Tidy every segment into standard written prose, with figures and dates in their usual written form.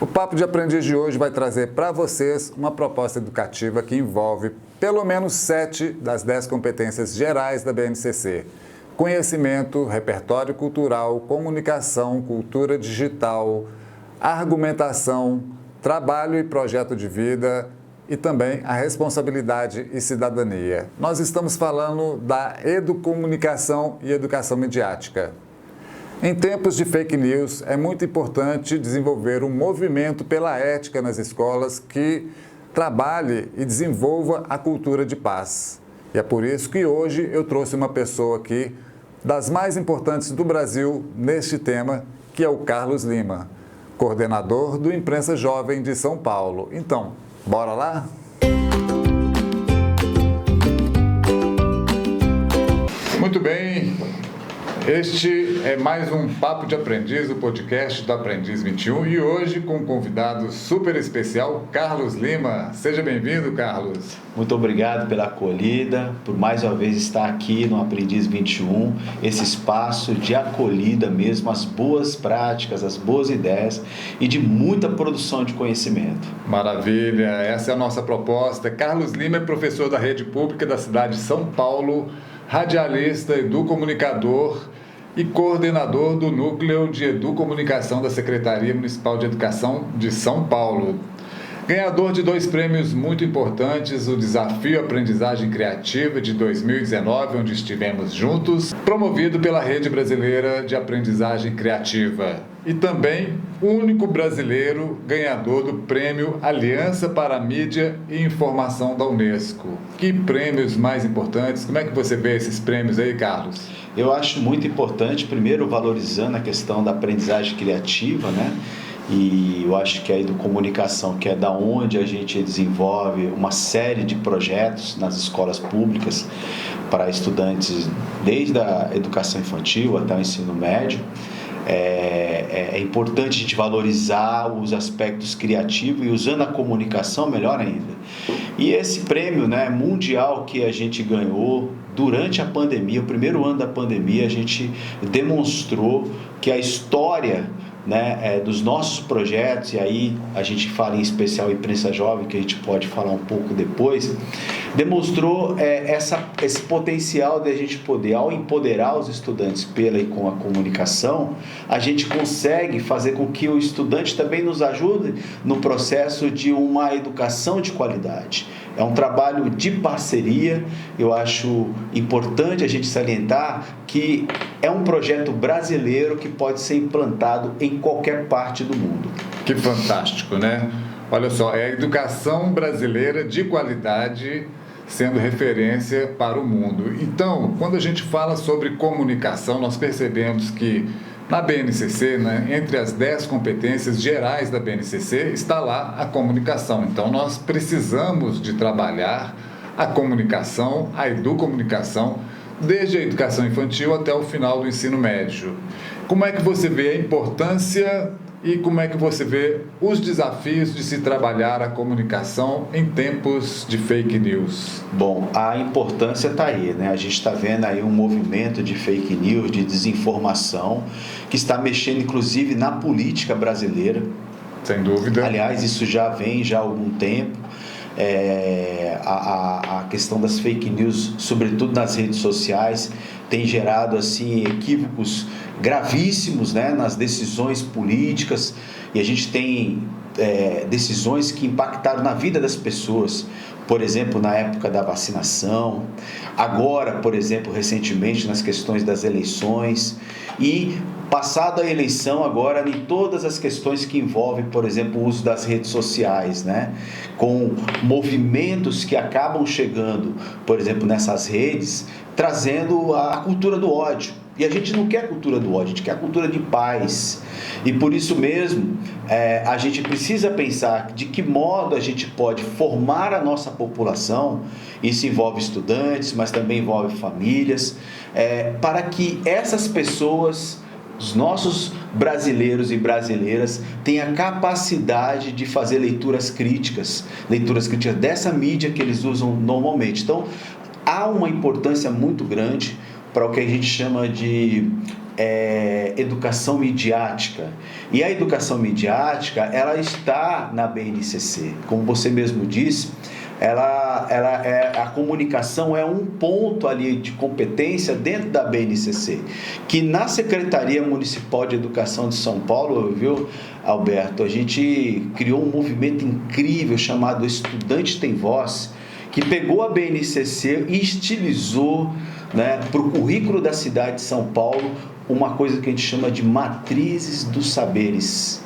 O Papo de Aprendiz de hoje vai trazer para vocês uma proposta educativa que envolve pelo menos 7 das 10 competências gerais da BNCC. Conhecimento, repertório cultural, comunicação, cultura digital, argumentação, trabalho e projeto de vida e também a responsabilidade e cidadania. Nós estamos falando da educomunicação e educação midiática. Em tempos de fake news, é muito importante desenvolver um movimento pela ética nas escolas que trabalhe e desenvolva a cultura de paz. E é por isso que hoje eu trouxe uma pessoa aqui, das mais importantes do Brasil neste tema, que é o Carlos Lima, coordenador do Imprensa Jovem de São Paulo. Então, bora lá? Muito bem. Este é mais um Papo de Aprendiz, o podcast do Aprendiz 21, e hoje com um convidado super especial, Carlos Lima. Seja bem-vindo, Carlos. Muito obrigado pela acolhida, por mais uma vez estar aqui no Aprendiz 21, esse espaço de acolhida mesmo, as boas práticas, as boas ideias e de muita produção de conhecimento. Maravilha, essa é a nossa proposta. Carlos Lima é professor da rede pública da cidade de São Paulo, radialista, educomunicador e coordenador do Núcleo de Educomunicação da Secretaria Municipal de Educação de São Paulo. Ganhador de 2 prêmios muito importantes, o Desafio Aprendizagem Criativa de 2019, onde estivemos juntos, promovido pela Rede Brasileira de Aprendizagem Criativa. E também o único brasileiro ganhador do Prêmio Aliança para a Mídia e Informação da Unesco. Que prêmios mais importantes? Como é que você vê esses prêmios aí, Carlos? Eu acho muito importante, primeiro, valorizando a questão da aprendizagem criativa, né? E eu acho que a educomunicação, que é da onde a gente desenvolve uma série de projetos nas escolas públicas para estudantes, desde a educação infantil até o ensino médio, é importante a gente valorizar os aspectos criativos e usando a comunicação melhor ainda. E esse prêmio, né, mundial que a gente ganhou durante a pandemia, o primeiro ano da pandemia, a gente demonstrou que a história, né, dos nossos projetos, e aí a gente fala em especial em Imprensa Jovem, que a gente pode falar um pouco depois, demonstrou esse potencial de a gente poder, ao empoderar os estudantes pela e com a comunicação, a gente consegue fazer com que o estudante também nos ajude no processo de uma educação de qualidade. É um trabalho de parceria. Eu acho importante a gente salientar que é um projeto brasileiro que pode ser implantado em qualquer parte do mundo. Que fantástico, né? Olha só, é a educação brasileira de qualidade sendo referência para o mundo. Então, quando a gente fala sobre comunicação, nós percebemos que na BNCC, né, entre as 10 competências gerais da BNCC, está lá a comunicação. Então, nós precisamos de trabalhar a comunicação, a educomunicação, desde a educação infantil até o final do ensino médio. Como é que você vê a importância e como é que você vê os desafios de se trabalhar a comunicação em tempos de fake news? Bom, a importância está aí, né? A gente está vendo aí um movimento de fake news, de desinformação, que está mexendo inclusive na política brasileira. Sem dúvida. Aliás, isso já vem há algum tempo. A questão das fake news, sobretudo nas redes sociais, tem gerado assim equívocos gravíssimos, né, nas decisões políticas, e a gente tem decisões que impactaram na vida das pessoas, por exemplo, na época da vacinação, agora, por exemplo, recentemente nas questões das eleições, e passada a eleição agora em todas as questões que envolvem, por exemplo, o uso das redes sociais, né? Com movimentos que acabam chegando, por exemplo, nessas redes, trazendo a cultura do ódio. E a gente não quer a cultura do ódio, a gente quer a cultura de paz. E por isso mesmo, a gente precisa pensar de que modo a gente pode formar a nossa população. Isso envolve estudantes, mas também envolve famílias, para que essas pessoas, os nossos brasileiros e brasileiras, tenham a capacidade de fazer leituras críticas dessa mídia que eles usam normalmente. Então, há uma importância muito grande para o que a gente chama de educação midiática. E a educação midiática, ela está na BNCC. Como você mesmo disse, a comunicação é um ponto ali de competência dentro da BNCC, que na Secretaria Municipal de Educação de São Paulo, viu, Alberto, a gente criou um movimento incrível chamado Estudante Tem Voz, que pegou a BNCC e estilizou, né, para o currículo da cidade de São Paulo uma coisa que a gente chama de matrizes dos saberes.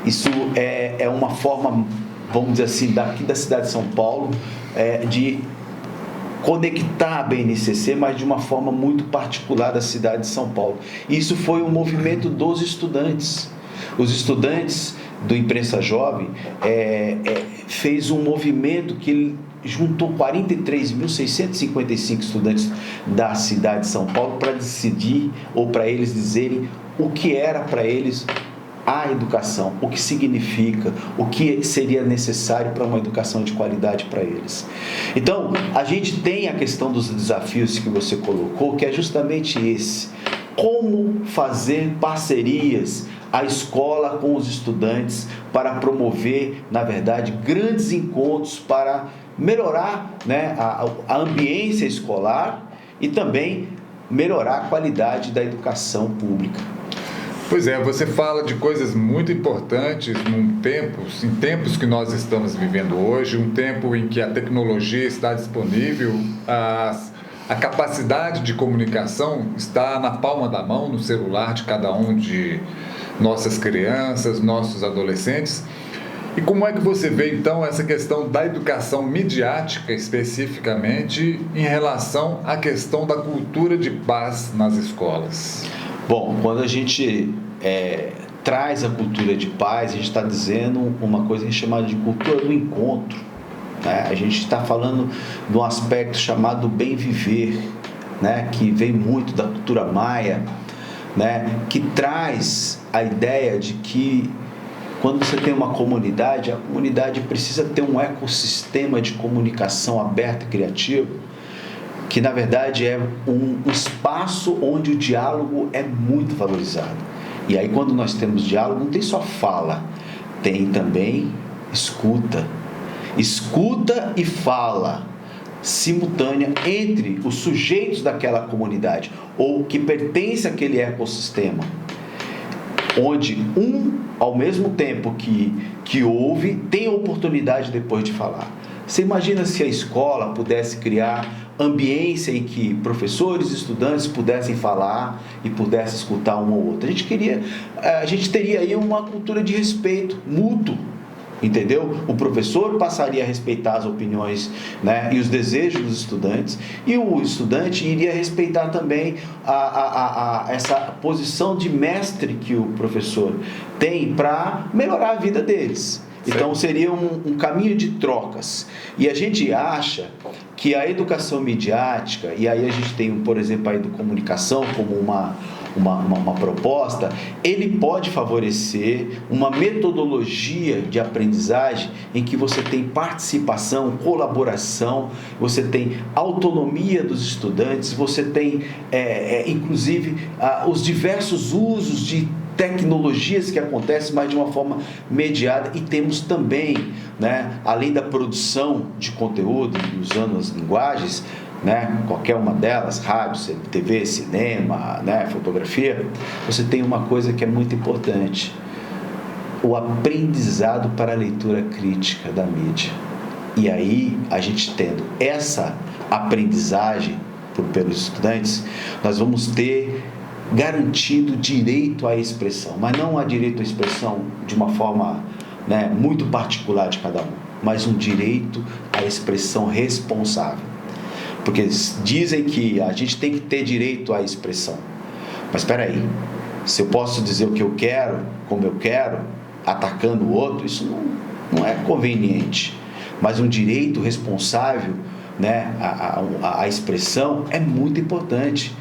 Isso é uma forma, vamos dizer assim, daqui da cidade de São Paulo, de conectar a BNCC, mas de uma forma muito particular da cidade de São Paulo. Isso foi um movimento dos estudantes. Os estudantes do Imprensa Jovem fez um movimento que juntou 43.655 estudantes da cidade de São Paulo para decidir, ou para eles dizerem o que era para eles a educação, o que significa, o que seria necessário para uma educação de qualidade para eles. Então, a gente tem a questão dos desafios que você colocou, que é justamente esse: como fazer parcerias, a escola com os estudantes, para promover, na verdade, grandes encontros para melhorar, né, a ambiência escolar e também melhorar a qualidade da educação pública. Pois é, você fala de coisas muito importantes em tempos que nós estamos vivendo hoje, um tempo em que a tecnologia está disponível, a capacidade de comunicação está na palma da mão, no celular de cada um de nossas crianças, nossos adolescentes. E como é que você vê, então, essa questão da educação midiática, especificamente, em relação à questão da cultura de paz nas escolas? Bom, quando a gente traz a cultura de paz, a gente está dizendo uma coisa chamada de cultura do encontro, né? A gente está falando de um aspecto chamado bem viver, né? Que vem muito da cultura maia, né? Que traz a ideia de que quando você tem uma comunidade, a comunidade precisa ter um ecossistema de comunicação aberto e criativo, que na verdade é um espaço onde o diálogo é muito valorizado. E aí, quando nós temos diálogo, não tem só fala, tem também escuta. Escuta e fala simultânea entre os sujeitos daquela comunidade, ou que pertence àquele ecossistema, onde ao mesmo tempo que ouve, tem a oportunidade depois de falar. Você imagina se a escola pudesse criar ambiência em que professores e estudantes pudessem falar e pudessem escutar um ou outro. A gente teria aí uma cultura de respeito mútuo, entendeu? O professor passaria a respeitar as opiniões, né, e os desejos dos estudantes, e o estudante iria respeitar também essa posição de mestre que o professor tem para melhorar a vida deles. Então, seria um caminho de trocas. E a gente acha que a educação midiática, e aí a gente tem, por exemplo, a educomunicação como uma proposta, ele pode favorecer uma metodologia de aprendizagem em que você tem participação, colaboração, você tem autonomia dos estudantes, você tem, inclusive, os diversos usos de tecnologias que acontecem, mas de uma forma mediada, e temos também, né, além da produção de conteúdo, usando as linguagens, né, qualquer uma delas, rádio, TV, cinema, né, fotografia, você tem uma coisa que é muito importante: o aprendizado para a leitura crítica da mídia. E aí, a gente tendo essa aprendizagem pelos estudantes, nós vamos ter garantido direito à expressão, mas não há direito à expressão de uma forma, né, muito particular de cada um, mas um direito à expressão responsável. Porque dizem que a gente tem que ter direito à expressão. Mas espera aí, se eu posso dizer o que eu quero, como eu quero, atacando o outro, isso não é conveniente. Mas um direito responsável, né, à expressão é muito importante.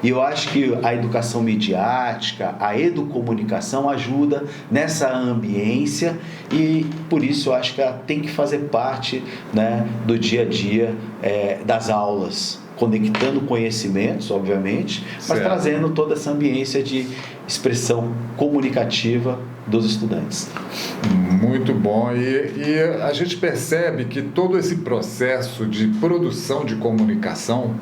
E eu acho que a educação midiática, a educomunicação ajuda nessa ambiência, e por isso eu acho que ela tem que fazer parte, né, do dia a dia das aulas. conectando conhecimentos, obviamente, mas trazendo toda essa ambiência de expressão comunicativa dos estudantes. Muito bom. E a gente percebe que todo esse processo de produção de comunicação,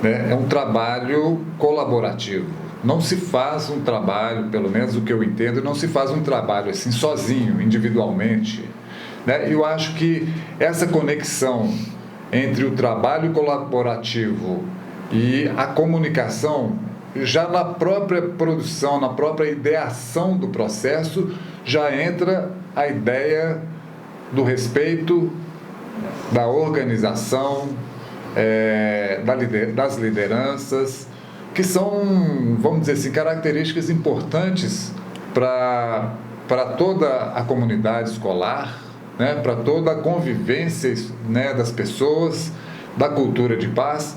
né, é um trabalho colaborativo. Não se faz um trabalho, pelo menos o que eu entendo, não se faz um trabalho assim sozinho, individualmente, né? Eu acho que essa conexão entre o trabalho colaborativo e a comunicação, já na própria produção, na própria ideação do processo, já entra a ideia do respeito, da organização, das lideranças, que são, vamos dizer assim, características importantes para toda a comunidade escolar, né, para toda a convivência, né, das pessoas, da cultura de paz.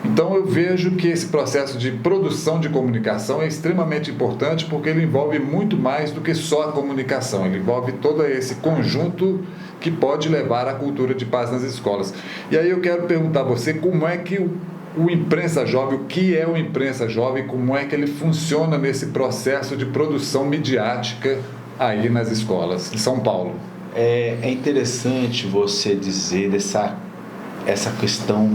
Então eu vejo que esse processo de produção de comunicação é extremamente importante, porque ele envolve muito mais do que só a comunicação, ele envolve todo esse conjunto que pode levar à cultura de paz nas escolas. E aí eu quero perguntar a você como é que o Imprensa Jovem, o que é o Imprensa Jovem, como é que ele funciona nesse processo de produção midiática aí nas escolas em São Paulo. É interessante você dizer essa questão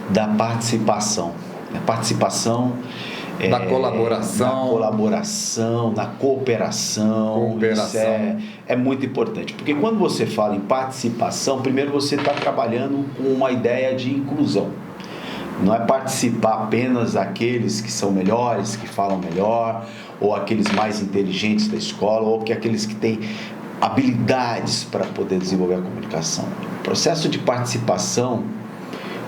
da participação. A participação da colaboração, na cooperação. Isso é muito importante. Porque quando você fala em participação, primeiro você está trabalhando com uma ideia de inclusão. Não é participar apenas daqueles que são melhores, que falam melhor, ou aqueles mais inteligentes da escola, ou aqueles que têm habilidades para poder desenvolver a comunicação. O processo de participação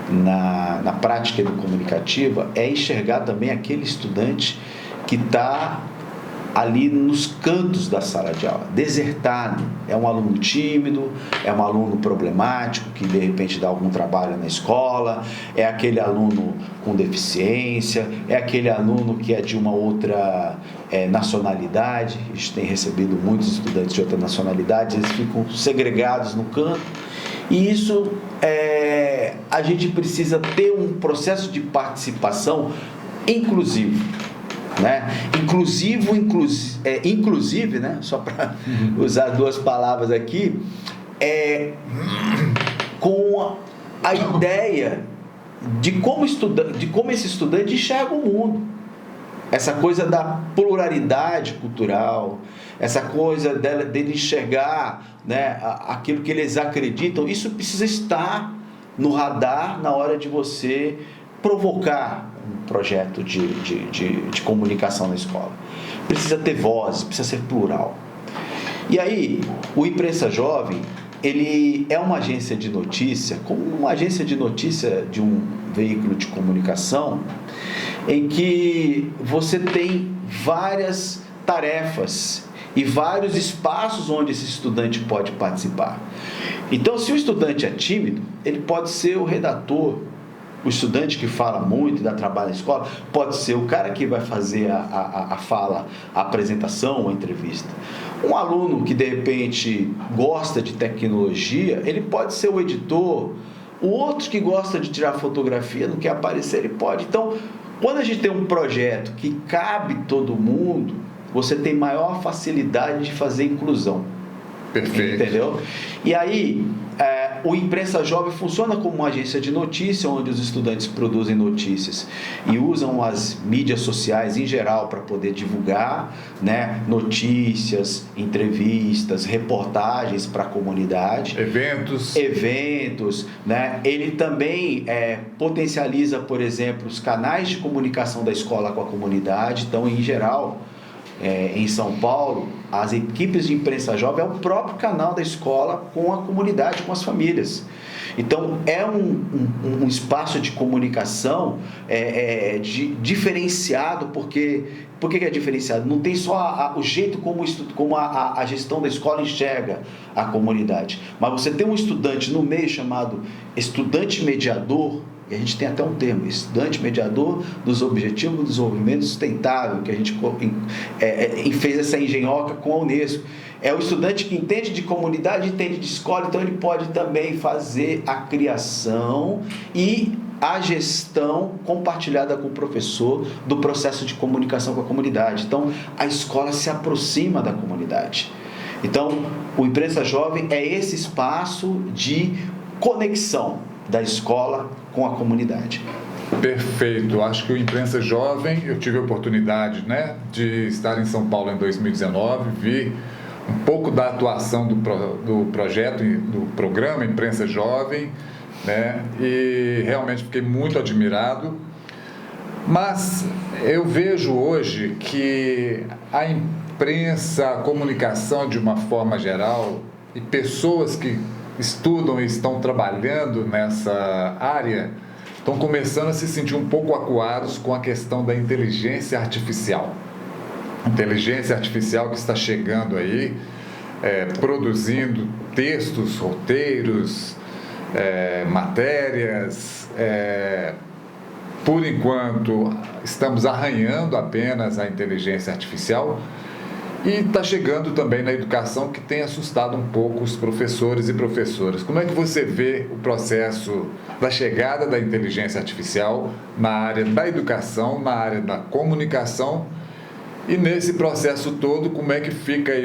na prática comunicativa é enxergar também aquele estudante que está ali nos cantos da sala de aula, desertado. É um aluno tímido, é um aluno problemático que de repente dá algum trabalho na escola, é aquele aluno com deficiência, é aquele aluno que é de uma outra nacionalidade. A gente tem recebido muitos estudantes de outra nacionalidade, eles ficam segregados no canto. E isso, a gente precisa ter um processo de participação inclusivo. Né? Inclusive, né? Só para usar duas palavras aqui, com a ideia de como esse estudante enxerga o mundo. Essa coisa da pluralidade cultural, essa coisa dele enxergar, né, aquilo que eles acreditam, isso precisa estar no radar na hora de você provocar um projeto de comunicação na escola. Precisa ter voz, precisa ser plural. E aí, o Imprensa Jovem, ele é uma agência de notícia, como uma agência de notícia de um veículo de comunicação, em que você tem várias tarefas e vários espaços onde esse estudante pode participar. Então, se o estudante é tímido, ele pode ser o redator. O estudante que fala muito, dá trabalho na escola, pode ser o cara que vai fazer a fala, a apresentação, a entrevista. Um aluno que, de repente, gosta de tecnologia, ele pode ser o editor. O outro que gosta de tirar fotografia, não quer aparecer, ele pode. Então, quando a gente tem um projeto que cabe todo mundo, você tem maior facilidade de fazer inclusão. Perfeito. Entendeu? E aí, o Imprensa Jovem funciona como uma agência de notícia, onde os estudantes produzem notícias e usam as mídias sociais em geral para poder divulgar, né, notícias, entrevistas, reportagens para a comunidade. Eventos, né? Ele também potencializa, por exemplo, os canais de comunicação da escola com a comunidade. Então, em geral, em São Paulo, as equipes de Imprensa Jovem é o próprio canal da escola com a comunidade, com as famílias. Então, é um espaço de comunicação diferenciado, porque... Por que é diferenciado? Não tem só o jeito como a gestão da escola enxerga a comunidade, mas você tem um estudante no meio chamado estudante mediador. E a gente tem até um termo, estudante mediador dos Objetivos do Desenvolvimento Sustentável, que a gente fez essa engenhoca com a Unesco. É o estudante que entende de comunidade, entende de escola, então ele pode também fazer a criação e a gestão compartilhada com o professor do processo de comunicação com a comunidade. Então, a escola se aproxima da comunidade. Então, o Imprensa Jovem é esse espaço de conexão da escola com a comunidade. Perfeito. Acho que o Imprensa Jovem, eu tive a oportunidade, né, de estar em São Paulo em 2019, vi um pouco da atuação do projeto, do programa Imprensa Jovem, né, e realmente fiquei muito admirado. Mas eu vejo hoje que a imprensa, a comunicação de uma forma geral e pessoas que estudam e estão trabalhando nessa área estão começando a se sentir um pouco acuados com a questão da inteligência artificial. Inteligência artificial que está chegando aí, produzindo textos, roteiros, matérias. Por enquanto, estamos arranhando apenas a inteligência artificial e está chegando também na educação, que tem assustado um pouco os professores e professoras. Como é que você vê o processo da chegada da inteligência artificial na área da educação, na área da comunicação, e nesse processo todo, como é que fica aí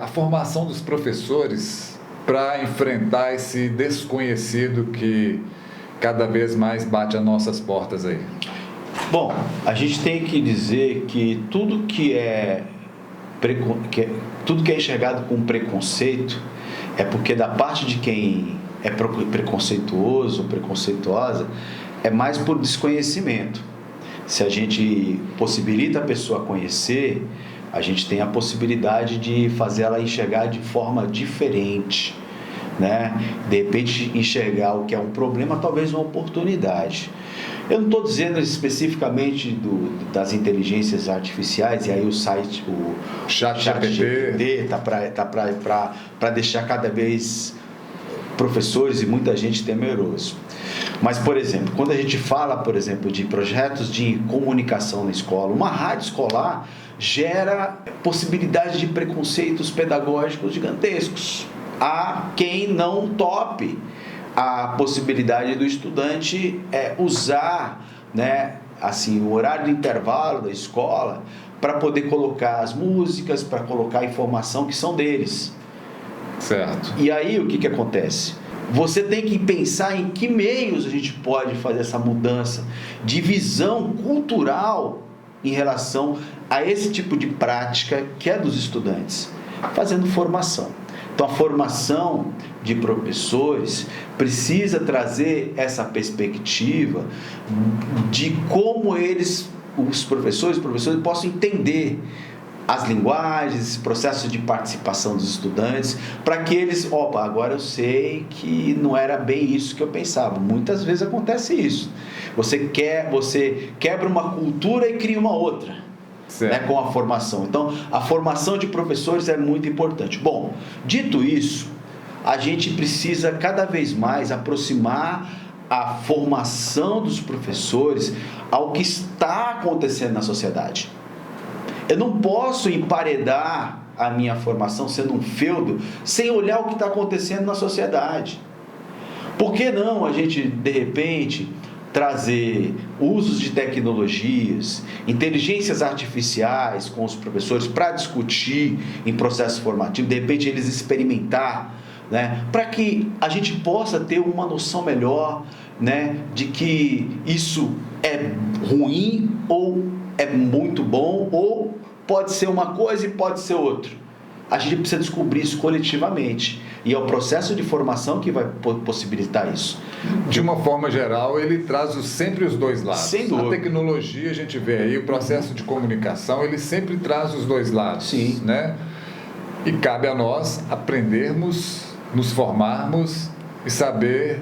a formação dos professores para enfrentar esse desconhecido que cada vez mais bate às nossas portas aí? Bom, a gente tem que dizer que tudo que é enxergado com preconceito é porque da parte de quem é preconceituoso ou preconceituosa é mais por desconhecimento. Se a gente possibilita a pessoa conhecer, a gente tem a possibilidade de fazer ela enxergar de forma diferente, né? De repente enxergar o que é um problema, talvez uma oportunidade. Eu não estou dizendo especificamente das inteligências artificiais, e aí o site, o ChatGPT está para deixar cada vez professores e muita gente temeroso. Mas, por exemplo, quando a gente fala, por exemplo, de projetos de comunicação na escola, uma rádio escolar gera possibilidade de preconceitos pedagógicos gigantescos. Há quem não tope a possibilidade do estudante usar, né, assim, o horário do intervalo da escola para poder colocar as músicas, para colocar a informação que são deles. Certo. E aí o que acontece? Você tem que pensar em que meios a gente pode fazer essa mudança de visão cultural em relação a esse tipo de prática que é dos estudantes, fazendo formação. Então, a formação de professores precisa trazer essa perspectiva de como os professores possam entender as linguagens, esse processo de participação dos estudantes, para que eles, agora eu sei que não era bem isso que eu pensava. Muitas vezes acontece isso. Você quebra uma cultura e cria uma outra. Né, com a formação. Então, a formação de professores é muito importante. Bom, dito isso, a gente precisa cada vez mais aproximar a formação dos professores ao que está acontecendo na sociedade. Eu não posso emparedar a minha formação sendo um feudo sem olhar o que está acontecendo na sociedade. Por que não a gente, de repente, trazer usos de tecnologias, inteligências artificiais com os professores para discutir em processo formativo, de repente eles experimentar, né, para que a gente possa ter uma noção melhor, né, de que isso é ruim ou é muito bom, ou pode ser uma coisa e pode ser outra. A gente precisa descobrir isso coletivamente. E é o processo de formação que vai possibilitar isso. De uma forma geral, ele traz sempre os dois lados. Sem dúvida. A tecnologia, a gente vê aí, o processo de comunicação, ele sempre traz os dois lados. Sim. Né? E cabe a nós aprendermos, nos formarmos e saber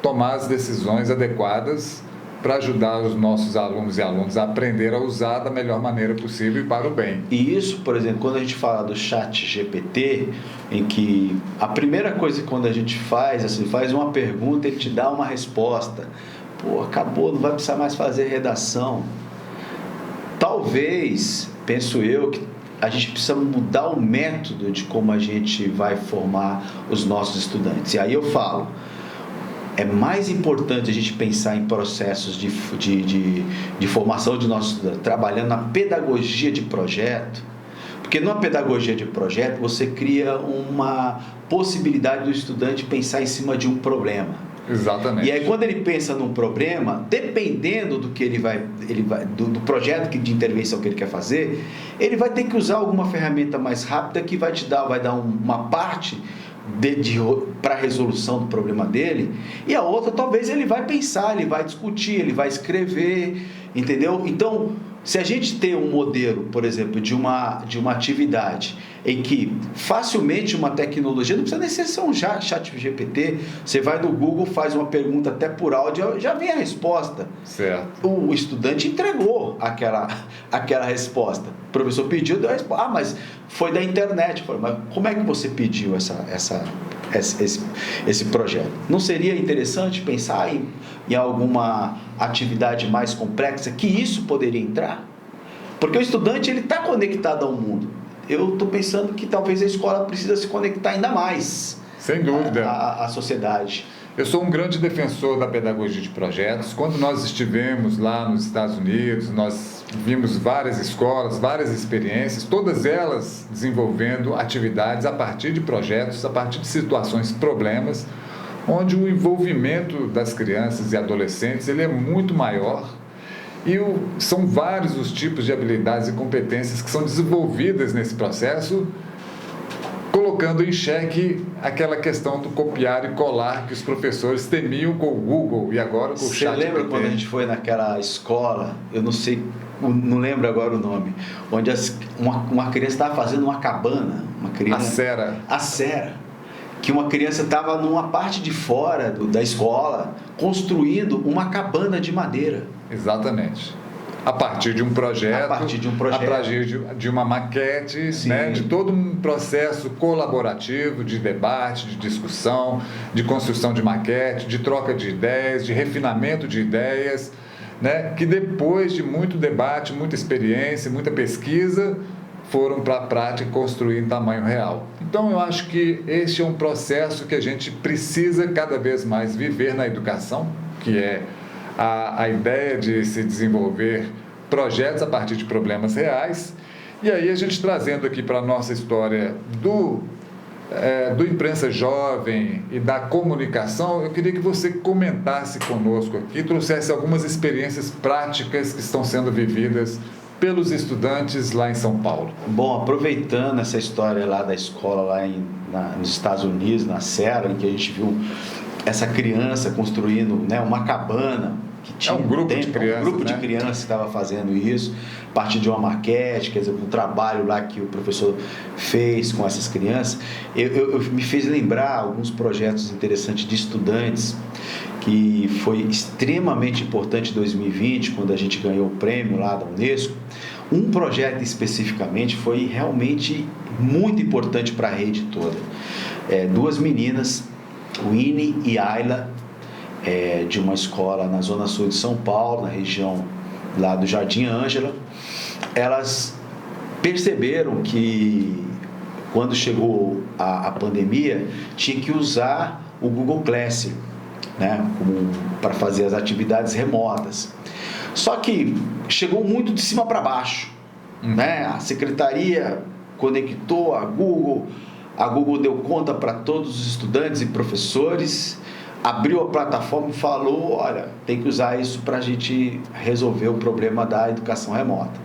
tomar as decisões adequadas para ajudar os nossos alunos e alunas a aprender a usar da melhor maneira possível e para o bem. E isso, por exemplo, quando a gente fala do ChatGPT, em que a primeira coisa que quando a gente faz, assim, faz uma pergunta, ele te dá uma resposta. Pô, acabou, não vai precisar mais fazer redação. Talvez, penso eu, que a gente precisa mudar o método de como a gente vai formar os nossos estudantes. E aí eu falo, é mais importante a gente pensar em processos de formação de nossos estudantes, trabalhando na pedagogia de projeto, porque numa pedagogia de projeto você cria uma possibilidade do estudante pensar em cima de um problema. Exatamente. E aí quando ele pensa num problema, dependendo do que ele vai do projeto de intervenção que ele quer fazer, ele vai ter que usar alguma ferramenta mais rápida que vai dar uma parte para a resolução do problema dele, e a outra talvez ele vai pensar, ele vai discutir, ele vai escrever, entendeu? Então, se a gente tem um modelo, por exemplo, de uma atividade em que facilmente uma tecnologia, não precisa nem ser um chat GPT, você vai no Google, faz uma pergunta até por áudio, já vem a resposta. Certo. O estudante entregou aquela resposta. O professor pediu, deu a resposta. Ah, mas foi da internet. Falei, mas como é que você pediu esse projeto? Não seria interessante pensar em alguma atividade mais complexa que isso poderia entrar? Porque o estudante ele está conectado ao mundo. Eu estou pensando que talvez a escola precisa se conectar ainda mais. Sem dúvida. À sociedade. Eu sou um grande defensor da pedagogia de projetos. Quando nós estivemos lá nos Estados Unidos, nós vimos várias escolas, várias experiências, todas elas desenvolvendo atividades a partir de projetos, a partir de situações, problemas, onde o envolvimento das crianças e adolescentes ele é muito maior. E são vários os tipos de habilidades e competências que são desenvolvidas nesse processo, colocando em xeque aquela questão do copiar e colar que os professores temiam com o Google e agora com o chat. Você lembra quando a gente foi naquela escola, eu não lembro agora o nome, onde uma criança estava fazendo uma cabana, a Sera, que uma criança estava numa parte de fora da escola construindo uma cabana de madeira. Exatamente. A partir de um projeto, a partir de uma maquete, né, de todo um processo colaborativo, de debate, de discussão, de construção de maquete, de troca de ideias, de refinamento de ideias, né, que depois de muito debate, muita experiência, muita pesquisa, foram para a prática construir em tamanho real. Então, eu acho que este é um processo que a gente precisa cada vez mais viver na educação, que é a ideia de se desenvolver projetos a partir de problemas reais. E aí a gente trazendo aqui para a nossa história do Imprensa Jovem e da comunicação, eu queria que você comentasse conosco aqui, trouxesse algumas experiências práticas que estão sendo vividas pelos estudantes lá em São Paulo. Bom, aproveitando essa história lá da escola lá nos Estados Unidos, na Serra, em que a gente viu essa criança construindo, né, uma cabana, que tinha um grupo de crianças que estava fazendo isso, a partir de uma maquete, quer dizer, um trabalho lá que o professor fez com essas crianças. Eu me fez lembrar alguns projetos interessantes de estudantes, que foi extremamente importante em 2020, quando a gente ganhou o prêmio lá da Unesco. Um projeto especificamente foi realmente muito importante para a rede toda. Duas meninas, Winnie e Ayla, de uma escola na Zona Sul de São Paulo, na região lá do Jardim Ângela, elas perceberam que quando chegou a pandemia, tinha que usar o Google Classroom, né, para fazer as atividades remotas. Só que chegou muito de cima para baixo, né? A secretaria conectou a Google deu conta para todos os estudantes e professores, abriu a plataforma e falou, olha, tem que usar isso para a gente resolver o problema da educação remota.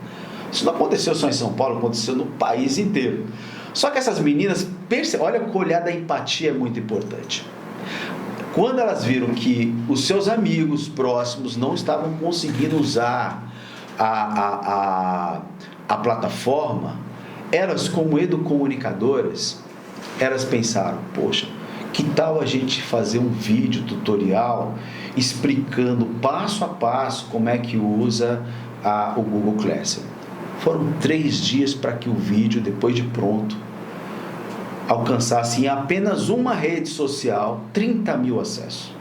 Isso não aconteceu só em São Paulo, aconteceu no país inteiro. Só que essas meninas, olha que o olhar da empatia é muito importante. Quando elas viram que os seus amigos próximos não estavam conseguindo usar a plataforma, elas, como educomunicadoras, elas pensaram, poxa, que tal a gente fazer um vídeo tutorial explicando passo a passo como é que usa o Google Classroom. Foram 3 dias para que o vídeo, depois de pronto, alcançasse em apenas uma rede social 30 mil acessos.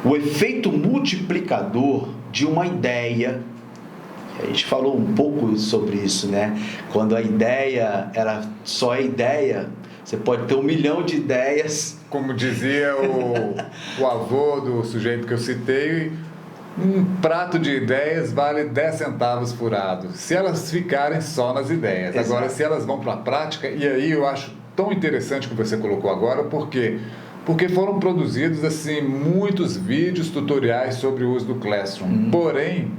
O efeito multiplicador de uma ideia, a gente falou um pouco sobre isso, né? Quando a ideia era só a ideia, Você pode ter 1 milhão de ideias. Como dizia o avô do sujeito que eu citei, um prato de ideias vale 10 centavos furado, se elas ficarem só nas ideias. Exato. Agora, se elas vão para a prática, e aí eu acho tão interessante o que você colocou agora, porque foram produzidos assim muitos vídeos tutoriais sobre o uso do Classroom. Porém,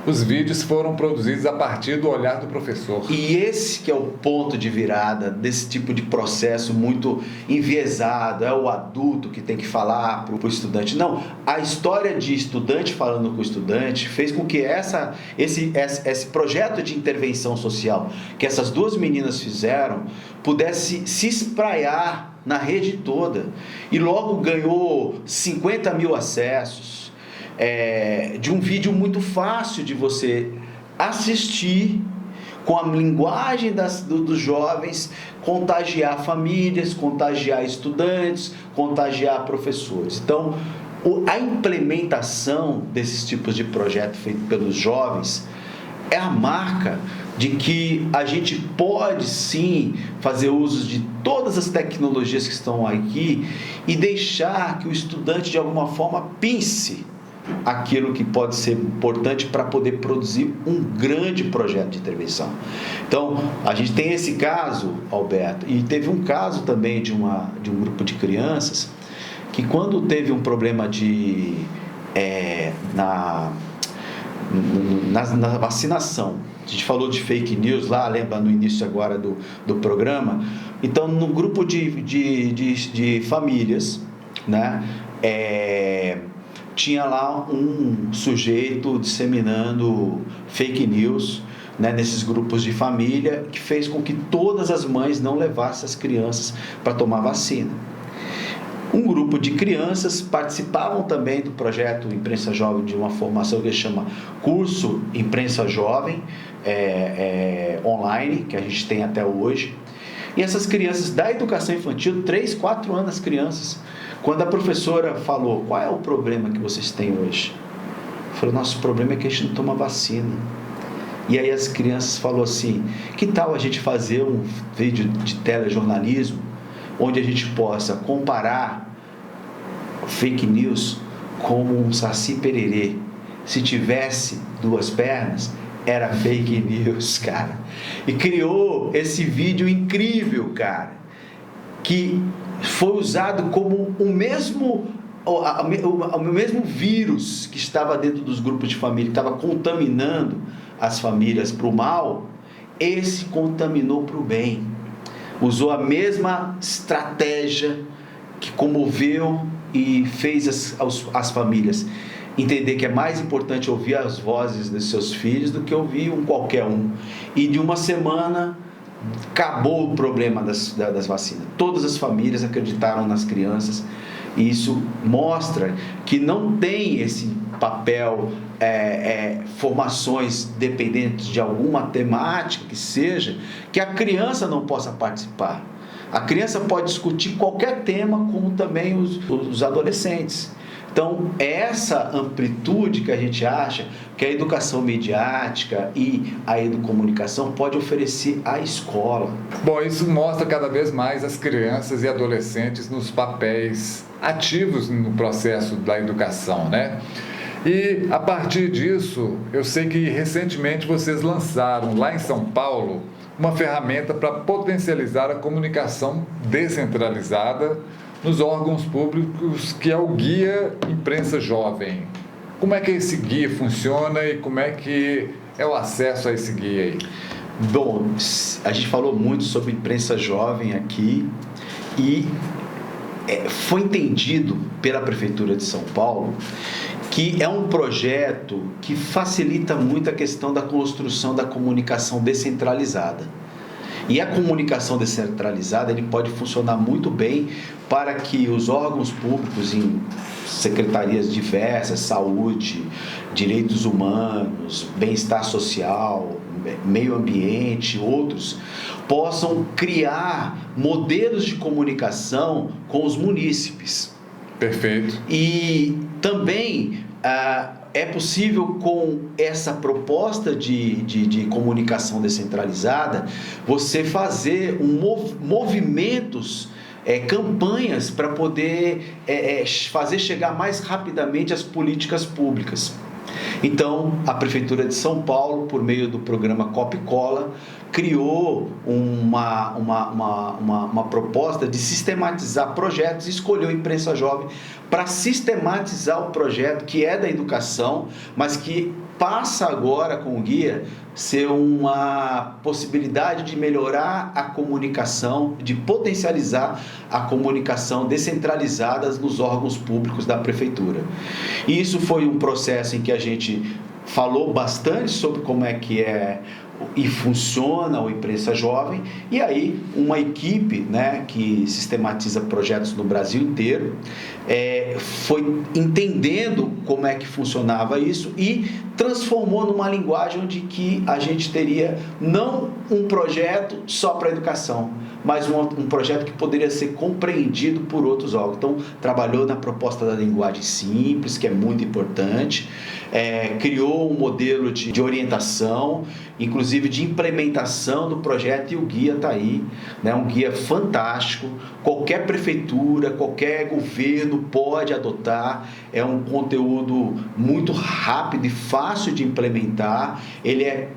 os vídeos foram produzidos a partir do olhar do professor. E esse que é o ponto de virada desse tipo de processo muito enviesado, é o adulto que tem que falar para o estudante. Não, a história de estudante falando com o estudante fez com que esse projeto de intervenção social que essas 2 meninas fizeram pudesse se espraiar na rede toda. E logo ganhou 50 mil acessos. De um vídeo muito fácil de você assistir, com a linguagem dos jovens, contagiar famílias, contagiar estudantes, contagiar professores. Então, a implementação desses tipos de projeto feito pelos jovens é a marca de que a gente pode sim fazer uso de todas as tecnologias que estão aqui e deixar que o estudante de alguma forma pense aquilo que pode ser importante para poder produzir um grande projeto de intervenção. Então, a gente tem esse caso, Alberto, e teve um caso também de um grupo de crianças que, quando teve um problema na vacinação, a gente falou de fake news lá, lembra no início agora do programa. Então, no grupo de famílias, né, tinha lá um sujeito disseminando fake news, né, nesses grupos de família, que fez com que todas as mães não levassem as crianças para tomar vacina. Um grupo de crianças participavam também do projeto Imprensa Jovem, de uma formação que se chama Curso Imprensa Jovem, online, que a gente tem até hoje. E essas crianças da educação infantil, 3, 4 anos as crianças, quando a professora falou: qual é o problema que vocês têm hoje? Falou: nosso problema é que a gente não toma vacina. E aí as crianças falaram assim: que tal a gente fazer um vídeo de telejornalismo onde a gente possa comparar fake news como um saci pererê? Se tivesse 2 pernas, era fake news, cara. E criou esse vídeo incrível, cara, que foi usado como o mesmo vírus que estava dentro dos grupos de família, que estava contaminando as famílias para o mal, esse contaminou para o bem. Usou a mesma estratégia que comoveu e fez as famílias entender que é mais importante ouvir as vozes dos seus filhos do que ouvir qualquer um. E de uma semana acabou o problema das vacinas. Todas as famílias acreditaram nas crianças, e isso mostra que não tem esse papel, formações dependentes de alguma temática que seja, que a criança não possa participar. A criança pode discutir qualquer tema, como também os adolescentes. Então, é essa amplitude que a gente acha que a educação midiática e a educomunicação pode oferecer à escola. Bom, isso mostra cada vez mais as crianças e adolescentes nos papéis ativos no processo da educação, né? E, a partir disso, eu sei que recentemente vocês lançaram lá em São Paulo uma ferramenta para potencializar a comunicação descentralizada nos órgãos públicos, que é o Guia Imprensa Jovem. Como é que esse guia funciona e como é que é o acesso a esse guia aí? Bom, a gente falou muito sobre imprensa jovem aqui e foi entendido pela Prefeitura de São Paulo que é um projeto que facilita muito a questão da construção da comunicação descentralizada. E a comunicação descentralizada, ele pode funcionar muito bem para que os órgãos públicos em secretarias diversas, saúde, direitos humanos, bem-estar social, meio ambiente, outros, possam criar modelos de comunicação com os munícipes. Perfeito. E também é possível, com essa proposta de comunicação descentralizada, você fazer movimentos, campanhas para poder fazer chegar mais rapidamente as políticas públicas. Então, a Prefeitura de São Paulo, por meio do programa Copy-Cola, criou uma proposta de sistematizar projetos e escolheu a Imprensa Jovem para sistematizar o projeto que é da educação, mas que passa agora com o guia ser uma possibilidade de melhorar a comunicação, de potencializar a comunicação descentralizada nos órgãos públicos da Prefeitura. E isso foi um processo em que a gente falou bastante sobre como é que e funciona o Imprensa Jovem, e aí uma equipe, né, que sistematiza projetos no Brasil inteiro, foi entendendo como é que funcionava isso e transformou numa linguagem onde que a gente teria não um projeto só para a educação, mas um projeto que poderia ser compreendido por outros órgãos. Então, trabalhou na proposta da linguagem simples, que é muito importante, criou um modelo de orientação, inclusive de implementação do projeto, e o guia está aí, né? Um guia fantástico, qualquer prefeitura, qualquer governo pode adotar, é um conteúdo muito rápido e fácil de implementar, ele é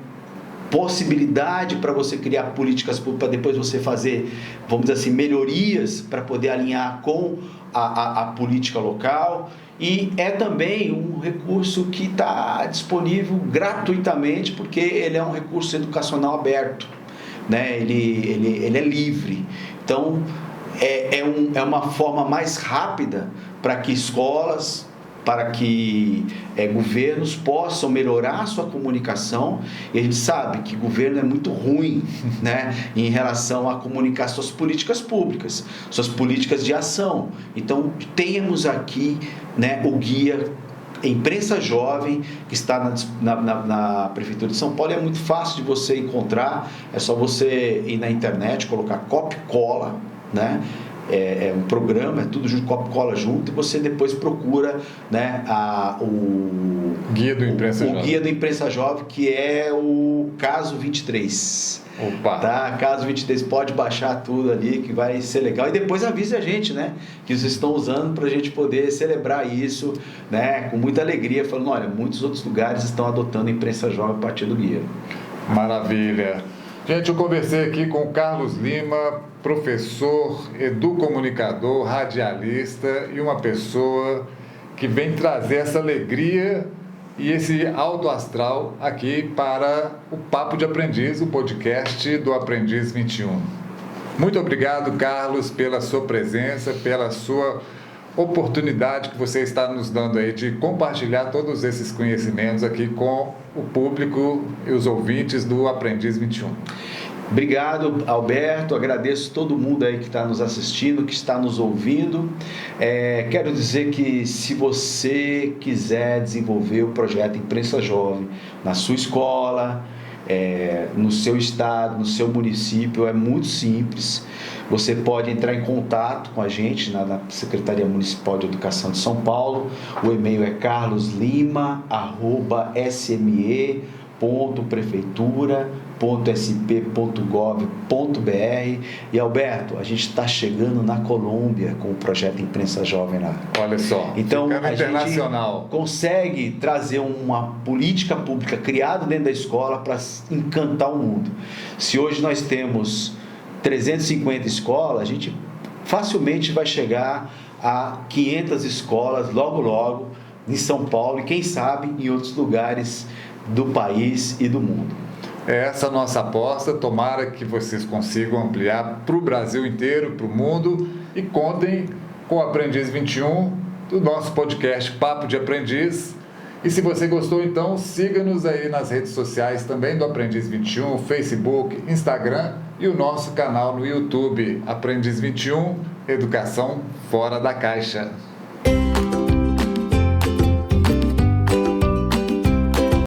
possibilidade para você criar políticas públicas, para depois você fazer, vamos dizer assim, melhorias para poder alinhar com a política local, e é também um recurso que está disponível gratuitamente, porque ele é um recurso educacional aberto, né? Ele é livre, então é uma forma mais rápida para que escolas, para que governos possam melhorar a sua comunicação. E a gente sabe que governo é muito ruim, né, em relação a comunicar suas políticas públicas, suas políticas de ação. Então, temos aqui, né, o guia Imprensa Jovem, que está na Prefeitura de São Paulo. É muito fácil de você encontrar, é só você ir na internet, colocar Copy-Cola, né? É um programa, é tudo junto, Copy-Cola junto, e você depois procura, né, o Guia do Imprensa Jovem. O Guia do Imprensa Jovem, que é o caso 23. Opa! Tá? Caso 23, pode baixar tudo ali, que vai ser legal. E depois avise a gente, né, que vocês estão usando para a gente poder celebrar isso, né, com muita alegria, falando, olha, muitos outros lugares estão adotando a Imprensa Jovem a partir do guia. Maravilha! Gente, eu conversei aqui com o Carlos Lima, professor, educomunicador, radialista e uma pessoa que vem trazer essa alegria e esse alto astral aqui para o Papo de Aprendiz, o podcast do Aprendiz 21. Muito obrigado, Carlos, pela sua presença, pela sua oportunidade que você está nos dando aí de compartilhar todos esses conhecimentos aqui com o público e os ouvintes do Aprendiz 21. Obrigado, Alberto, agradeço todo mundo aí que está nos assistindo, que está nos ouvindo. Quero dizer que se você quiser desenvolver o projeto Imprensa Jovem na sua escola, no seu estado, no seu município, é muito simples. Você pode entrar em contato com a gente na Secretaria Municipal de Educação de São Paulo. O e-mail é carloslima@sme.prefeitura.sp.gov.br. E Alberto, a gente está chegando na Colômbia com o projeto Imprensa Jovem lá. Olha só, então a internacional. gente consegue trazer uma política pública criada dentro da escola para encantar o mundo. Se hoje nós temos 350 escolas, a gente facilmente vai chegar a 500 escolas logo logo em São Paulo e quem sabe em outros lugares do país e do mundo. É essa a nossa aposta, tomara que vocês consigam ampliar para o Brasil inteiro, para o mundo, e contem com o Aprendiz 21 do nosso podcast Papo de Aprendiz. E se você gostou, então siga-nos aí nas redes sociais também do Aprendiz 21, Facebook, Instagram e o nosso canal no YouTube, Aprendiz 21, Educação Fora da Caixa.